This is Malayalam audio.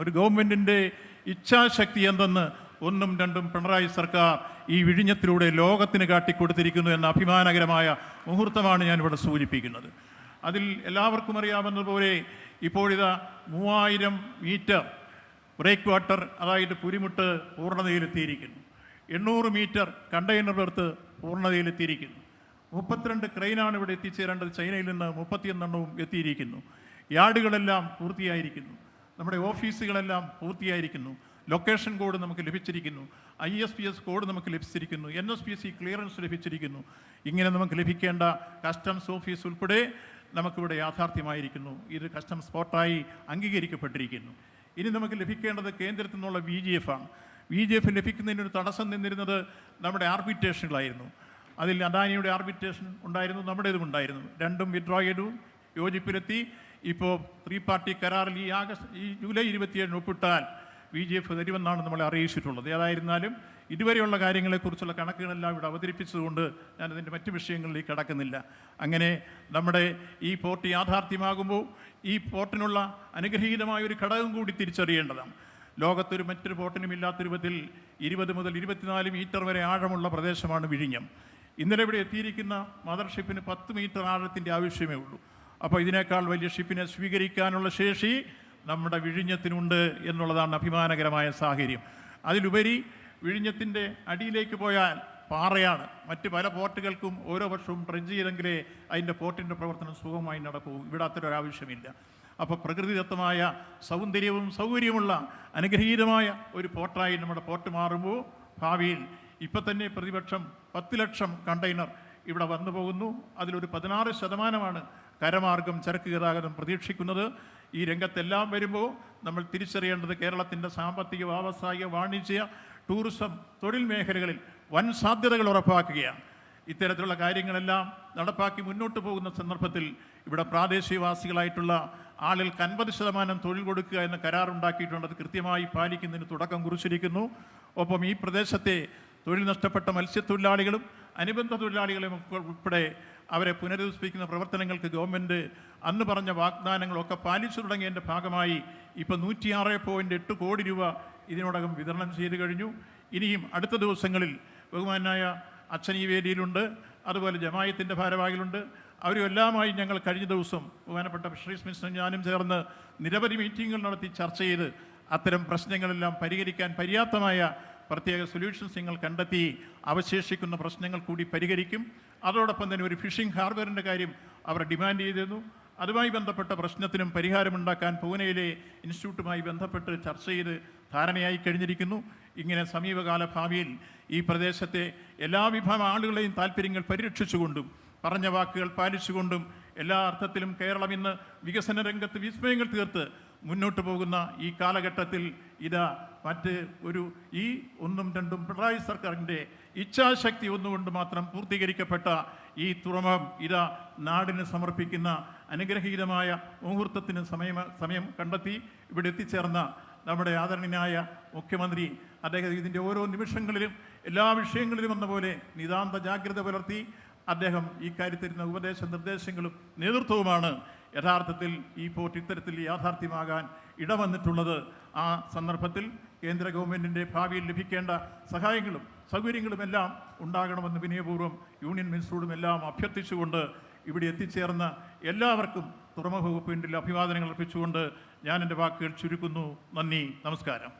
ഒരു ഗവൺമെൻറ്റിൻ്റെ ഇച്ഛാശക്തി എന്തെന്ന് ഒന്നും രണ്ടും പിണറായി സർക്കാർ ഈ വിഴിഞ്ഞത്തിലൂടെ ലോകത്തിന് കാട്ടിക്കൊടുത്തിരിക്കുന്നു എന്ന അഭിമാനകരമായ മുഹൂർത്തമാണ് ഞാനിവിടെ സൂചിപ്പിക്കുന്നത്. അതിൽ എല്ലാവർക്കും അറിയാവുന്നതുപോലെ ഇപ്പോഴിതാ 3000 മീറ്റർ ബ്രേക്ക് വാട്ടർ, അതായത് പുരിമുട്ട് പൂർണ്ണതയിലെത്തിയിരിക്കുന്നു. 800 മീറ്റർ കണ്ടെയ്നർ ബെർത്ത് പൂർണ്ണതയിലെത്തിയിരിക്കുന്നു. 32 ക്രെയിനാണ് ഇവിടെ എത്തിച്ചേരേണ്ടത്. ചൈനയിൽ നിന്ന് 31 എത്തിയിരിക്കുന്നു. യാർഡുകളെല്ലാം പൂർത്തിയായിരിക്കുന്നു. നമ്മുടെ ഓഫീസുകളെല്ലാം പൂർത്തിയായിരിക്കുന്നു. ലൊക്കേഷൻ കോഡ് നമുക്ക് ലഭിച്ചിരിക്കുന്നു. ISPS കോഡ് നമുക്ക് ലഭിച്ചിരിക്കുന്നു. NSPC ക്ലിയറൻസ് ലഭിച്ചിരിക്കുന്നു. ഇങ്ങനെ നമുക്ക് ലഭിക്കേണ്ട കസ്റ്റംസ് ഓഫീസ് ഉൾപ്പെടെ നമുക്കിവിടെ യാഥാർത്ഥ്യമായിരിക്കുന്നു. ഇത് കസ്റ്റംസ് സ്പോട്ടായി അംഗീകരിക്കപ്പെട്ടിരിക്കുന്നു. ഇനി നമുക്ക് ലഭിക്കേണ്ടത് കേന്ദ്രത്തിൽ നിന്നുള്ള VGF ആണ്. VGF ലഭിക്കുന്നതിനൊരു തടസ്സം നിന്നിരുന്നത് നമ്മുടെ ആർബിട്രേഷനുകളായിരുന്നു. അതിൽ അദാനിയുടെ ആർബിട്രേഷൻ ഉണ്ടായിരുന്നു, നമ്മുടേതും ഉണ്ടായിരുന്നു. രണ്ടും വിഡ്രോ ചെയ്തു, യോജിപ്പിലെത്തി. ഇപ്പോൾ 3 പാർട്ടി കരാറിൽ ഈ ജൂലൈ 27 ഒപ്പിട്ടാൽ VGF തരുമെന്നാണ് നമ്മളെ അറിയിച്ചിട്ടുള്ളത്. ഏതായിരുന്നാലും ഇതുവരെയുള്ള കാര്യങ്ങളെക്കുറിച്ചുള്ള കണക്കുകളെല്ലാം ഇവിടെ അവതരിപ്പിച്ചതുകൊണ്ട് ഞാനതിൻ്റെ മറ്റ് വിഷയങ്ങളിലേക്ക് കടക്കുന്നില്ല. അങ്ങനെ നമ്മുടെ ഈ പോർട്ട് യാഥാർത്ഥ്യമാകുമ്പോൾ ഈ പോർട്ടിനുള്ള അനുഗ്രഹീതമായൊരു ഘടകം കൂടി തിരിച്ചറിയേണ്ടതാണ്. ലോകത്തൊരു മറ്റൊരു പോർട്ടിനും ഇല്ലാത്ത രൂപത്തിൽ 20 മുതൽ 24 മീറ്റർ വരെ ആഴമുള്ള പ്രദേശമാണ് വിഴിഞ്ഞം. ഇന്നലെ ഇവിടെ എത്തിയിരിക്കുന്ന മദർഷിപ്പിന് 10 മീറ്റർ ആഴത്തിൻ്റെ ആവശ്യമേ ഉള്ളൂ. അപ്പോൾ ഇതിനേക്കാൾ വലിയ ഷിപ്പിനെ സ്വീകരിക്കാനുള്ള ശേഷി നമ്മുടെ വിഴിഞ്ഞത്തിനുണ്ട് എന്നുള്ളതാണ് അഭിമാനകരമായ സാഹചര്യം. അതിലുപരി വിഴിഞ്ഞത്തിൻ്റെ അടിയിലേക്ക് പോയാൽ പാറയാണ്. മറ്റ് പല പോർട്ടുകൾക്കും ഓരോ വർഷവും ഡ്രഡ്ജ് ചെയ്തെങ്കിലേ അതിൻ്റെ പോർട്ടിൻ്റെ പ്രവർത്തനം സുഗമമായി നടക്കൂ. ഇവിടെ അത്തരൊരാവശ്യമില്ല. അപ്പോൾ പ്രകൃതിദത്തമായ സൗന്ദര്യവും സൗകര്യമുള്ള അനുഗ്രഹീതമായ ഒരു പോർട്ടായി നമ്മുടെ പോർട്ട് മാറുമ്പോൾ ഭാവിയിൽ ഇപ്പം തന്നെ പ്രതിപക്ഷം 10 ലക്ഷം കണ്ടെയ്നർ ഇവിടെ വന്നു പോകുന്നു. അതിലൊരു 16% കരമാർഗം ചരക്ക് ഗതാഗതം പ്രതീക്ഷിക്കുന്നത്. ഈ രംഗത്തെല്ലാം വരുമ്പോൾ നമ്മൾ തിരിച്ചറിയേണ്ടത് കേരളത്തിൻ്റെ സാമ്പത്തിക, വ്യാവസായിക, വാണിജ്യ, ടൂറിസം, തൊഴിൽ മേഖലകളിൽ വൻ സാധ്യതകൾ ഉറപ്പാക്കുകയാണ്. ഇത്തരത്തിലുള്ള കാര്യങ്ങളെല്ലാം നടപ്പാക്കി മുന്നോട്ട് പോകുന്ന സന്ദർഭത്തിൽ ഇവിടെ പ്രാദേശികവാസികളായിട്ടുള്ള ആളുകൾക്ക് 50% തൊഴിൽ കൊടുക്കുക എന്ന കരാറുണ്ടാക്കിയിട്ടുണ്ട്. അത് കൃത്യമായി പാലിക്കുന്നതിന് തുടക്കം കുറിച്ചിരിക്കുന്നു. ഒപ്പം ഈ പ്രദേശത്തെ തൊഴിൽ നഷ്ടപ്പെട്ട മത്സ്യത്തൊഴിലാളികളും അനുബന്ധ തൊഴിലാളികളും ഉൾപ്പെടെ അവരെ പുനരധിവസിപ്പിക്കുന്ന പ്രവർത്തനങ്ങൾക്ക് ഗവൺമെൻറ് അന്ന് പറഞ്ഞ വാഗ്ദാനങ്ങളൊക്കെ പാലിച്ചു തുടങ്ങിയതിൻ്റെ ഭാഗമായി ഇപ്പോൾ 106.8 കോടി രൂപ ഇതിനോടകം വിതരണം ചെയ്തു കഴിഞ്ഞു. ഇനിയും അടുത്ത ദിവസങ്ങളിൽ ബഹുമാനായ അച്ഛൻ ഈ വേദിയിലുണ്ട്, അതുപോലെ ജമായത്തിൻ്റെ ഭാരവാഹികളുണ്ട്. അവരും എല്ലാമായി ഞങ്ങൾ കഴിഞ്ഞ ദിവസം ബഹുമാനപ്പെട്ട ഫിഷറീസ് മിനിസ്റ്റർ ഞാനും ചേർന്ന് നിരവധി മീറ്റിങ്ങുകൾ നടത്തി ചർച്ച ചെയ്ത് അത്തരം പ്രശ്നങ്ങളെല്ലാം പരിഹരിക്കാൻ പര്യാപ്തമായ പ്രത്യേക സൊല്യൂഷൻസ് നിങ്ങൾ കണ്ടെത്തി അവശേഷിക്കുന്ന പ്രശ്നങ്ങൾ കൂടി പരിഹരിക്കും. അതോടൊപ്പം തന്നെ ഒരു ഫിഷിംഗ് ഹാർബറിൻ്റെ കാര്യം അവർ ഡിമാൻഡ് ചെയ്തിരുന്നു. അതുമായി ബന്ധപ്പെട്ട പ്രശ്നത്തിനും പരിഹാരമുണ്ടാക്കാൻ പൂനെയിലെ ഇൻസ്റ്റിറ്റ്യൂട്ടുമായി ബന്ധപ്പെട്ട് ചർച്ച ചെയ്ത് ധാരണയായി കഴിഞ്ഞിരിക്കുന്നു. ഇങ്ങനെ സമീപകാല ഭാവിയിൽ ഈ പ്രദേശത്തെ എല്ലാ വിഭാഗം ആളുകളെയും താല്പര്യങ്ങൾ പരിരക്ഷിച്ചുകൊണ്ടും പറഞ്ഞ വാക്കുകൾ പാലിച്ചുകൊണ്ടും എല്ലാ അർത്ഥത്തിലും കേരളം ഇന്ന് വികസന രംഗത്ത് വിസ്മയങ്ങൾ തീർത്ത് മുന്നോട്ട് പോകുന്ന ഈ കാലഘട്ടത്തിൽ ഇതാ മറ്റ് ഈ 1-2 പിണറായി സർക്കാരിൻ്റെ ഇച്ഛാശക്തി ഒന്നുകൊണ്ട് മാത്രം പൂർത്തീകരിക്കപ്പെട്ട ഈ തുറമുഖം ഇതാ നാടിന് സമർപ്പിക്കുന്ന അനുഗ്രഹീതമായ മുഹൂർത്തത്തിന് സമയം കണ്ടെത്തി ഇവിടെ എത്തിച്ചേർന്ന നമ്മുടെ ആദരണീയനായ മുഖ്യമന്ത്രി അദ്ദേഹം ഇതിൻ്റെ ഓരോ നിമിഷങ്ങളിലും എല്ലാ വിഷയങ്ങളിലും എന്ന പോലെ നിതാന്ത ജാഗ്രത പുലർത്തി അദ്ദേഹം ഈ കാര്യത്തിരുന്ന ഉപദേശ നിർദ്ദേശങ്ങളും നേതൃത്വവുമാണ് യഥാർത്ഥത്തിൽ ഈ പോർട്ട് ഇത്തരത്തിൽ യാഥാർത്ഥ്യമാകാൻ ഇടവന്നിട്ടുള്ളത്. ആ സന്ദർഭത്തിൽ കേന്ദ്ര ഗവൺമെൻറ്റിൻ്റെ ഭാവിയിൽ ലഭിക്കേണ്ട സഹായങ്ങളും സൗകര്യങ്ങളുമെല്ലാം ഉണ്ടാകണമെന്ന് വിനയപൂർവ്വം യൂണിയൻ മിനിസ്റ്ററോടും എല്ലാം അഭ്യർത്ഥിച്ചുകൊണ്ട് ഇവിടെ എത്തിച്ചേർന്ന എല്ലാവർക്കും തുറമുഖ വകുപ്പിൻ്റെ അഭിവാദനങ്ങൾ അർപ്പിച്ചുകൊണ്ട് ഞാൻ എൻ്റെ വാക്കുകൾ ചുരുക്കുന്നു. നന്ദി, നമസ്കാരം.